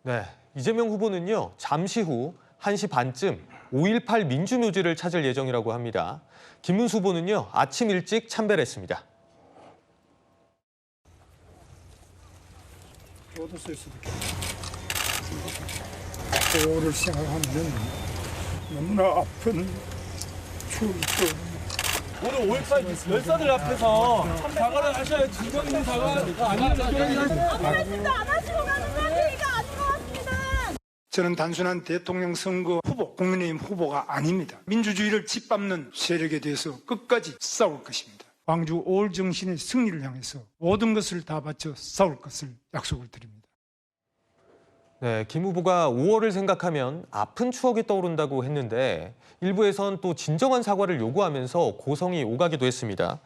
네, 이재명 후보는요, 잠시 후 1시 반쯤 5.18 민주묘지를 찾을 예정이라고 합니다. 김문수 후보는요, 아침 일찍 참배했습니다. 얻었을 수도 있겠다. 그거를 생각하면 너무나 아픈 추억. 오늘 5.18 열사들 앞에서 사과를 하셔야 진정 있는 사과가 아닙니다. 진짜 안 하시고 가는 건 회의가 아닌 것 같습니다. 저는 단순한 대통령 선거 후보, 국민의힘 후보가 아닙니다. 민주주의를 짓밟는 세력에 대해서 끝까지 싸울 것입니다. 광주 5월 정신의 승리를 향해서 모든 것을 다 바쳐 싸울 것을 약속을 드립니다. 네, 김 후보가 5월을 생각하면 아픈 추억이 떠오른다고 했는데 일부에선 또 진정한 사과를 요구하면서 고성이 오가기도 했습니다.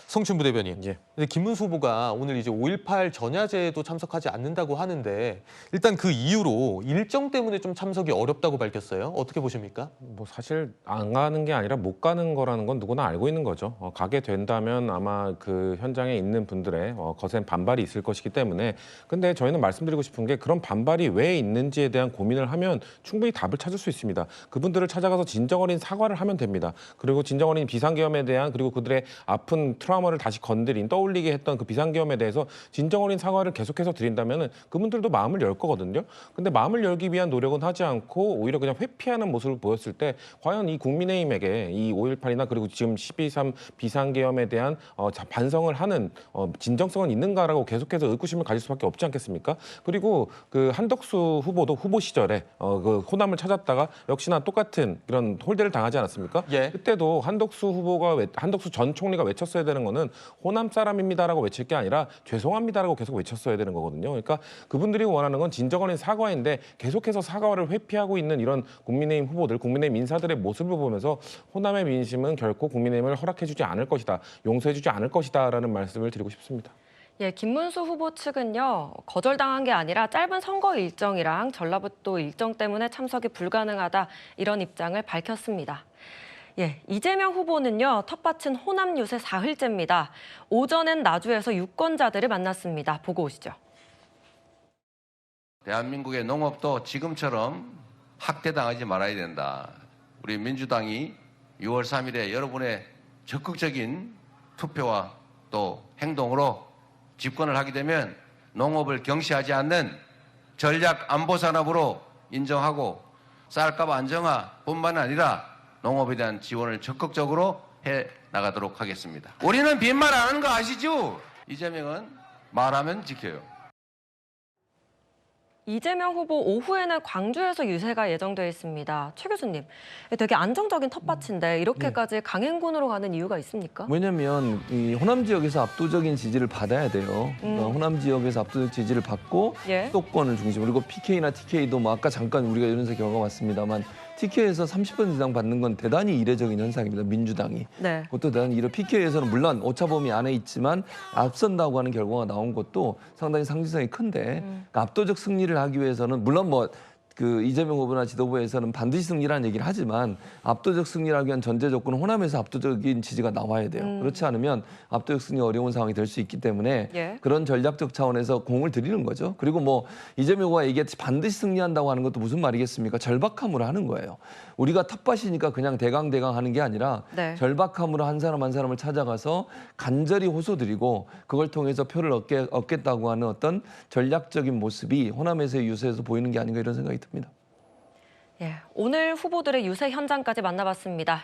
성춘부 대변인, 근데 김문수 후보가 오늘 이제 5.18 전야제에도 참석하지 않는다고 하는데 일단 그 이유로 일정 때문에 좀 참석이 어렵다고 밝혔어요. 어떻게 보십니까? 뭐 사실 안 가는 게 아니라 못 가는 거라는 건 누구나 알고 있는 거죠. 가게 된다면 아마 그 현장에 있는 분들의 거센 반발이 있을 것이기 때문에 근데 저희는 말씀드리고 싶은 게 그런 반발이 왜 있는지에 대한 고민을 하면 충분히 답을 찾을 수 있습니다. 그분들을 찾아가서 진정 어린 사과를 하면 됩니다. 그리고 진정 어린 비상계엄에 대한 그리고 그들의 아픈 트라우마를 다시 건드린 떠올리게 했던 그 비상계엄에 대해서 진정 어린 사과를 계속해서 드린다면 그분들도 마음을 열 거거든요. 근데 마음을 열기 위한 노력은 하지 않고 오히려 그냥 회피하는 모습을 보였을 때 과연 이 국민의힘에게 이 5.18이나 그리고 지금 12.3 비상계엄에 대한 반성을 하는 진정성은 있는가라고 계속해서 의구심을 가질 수밖에 없지 않겠습니까? 그리고 그 한덕수 후보도 후보 시절에 그 호남을 찾았다가 역시나 똑같은 이런 홀대를 당하지 않았습니까? 예. 그때도 한덕수 전 총리가 외쳤어야 되는 거는 호남 사람입니다라고 외칠 게 아니라 죄송합니다라고 계속 외쳤어야 되는 거거든요. 그러니까 그분들이 원하는 건 진정 어린 사과인데 계속해서 사과를 회피하고 있는 이런 국민의힘 후보들, 국민의힘 인사들의 모습을 보면서 호남의 민심은 결코 국민의힘을 허락해주지 않을 것이다, 용서해주지 않을 것이다라는 말씀을 드리고 싶습니다. 예, 김문수 후보 측은요, 거절당한 게 아니라 짧은 선거 일정이랑 전라북도 일정 때문에 참석이 불가능하다 이런 입장을 밝혔습니다. 예, 이재명 후보는요, 텃밭은 호남 유세 사흘째입니다. 오전엔 나주에서 유권자들을 만났습니다. 보고 오시죠. 대한민국의 농업도 지금처럼 학대당하지 말아야 된다. 우리 민주당이 6월 3일에 여러분의 적극적인 투표와 또 행동으로 집권을 하게 되면 농업을 경시하지 않는 전략 안보 산업으로 인정하고 쌀값 안정화뿐만 아니라 농업에 대한 지원을 적극적으로 해 나가도록 하겠습니다. 우리는 빈말 안 하는 거 아시죠? 이재명은 말하면 지켜요. 이재명 후보 오후에는 광주에서 유세가 예정되어 있습니다. 최 교수님, 되게 안정적인 텃밭인데 이렇게까지 강행군으로 가는 이유가 있습니까? 왜냐하면 이 호남 지역에서 압도적인 지지를 받아야 돼요. 그러니까 호남 지역에서 압도적 지지를 받고 수도권을 중심으로 그리고 PK나 TK도 뭐 아까 잠깐 우리가 이런서 경험해봤습니다만 TK에서 30번 이상 받는 건 대단히 이례적인 현상입니다. 민주당이. 네. 그것도 대단히 이런 PK에서는 물론 오차범위 안에 있지만 앞선다고 하는 결과가 나온 것도 상당히 상징성이 큰데 그러니까 압도적 승리를 하기 위해서는 물론 뭐 그 이재명 후보나 지도부에서는 반드시 승리라는 얘기를 하지만 압도적 승리를 하기 위한 전제 조건은 호남에서 압도적인 지지가 나와야 돼요. 그렇지 않으면 압도적 승리 어려운 상황이 될 수 있기 때문에 그런 전략적 차원에서 공을 들이는 거죠. 그리고 뭐 이재명 후보가 얘기했듯이 반드시 승리한다고 하는 것도 무슨 말이겠습니까? 절박함으로 하는 거예요. 우리가 텃밭이니까 그냥 대강 하는 게 아니라 절박함으로 한 사람 한 사람을 찾아가서 간절히 호소드리고 그걸 통해서 표를 얻겠다고 하는 어떤 전략적인 모습이 호남에서의 유세에서 보이는 게 아닌가 이런 생각이 듭니다. 예, 오늘 후보들의 유세 현장까지 만나봤습니다.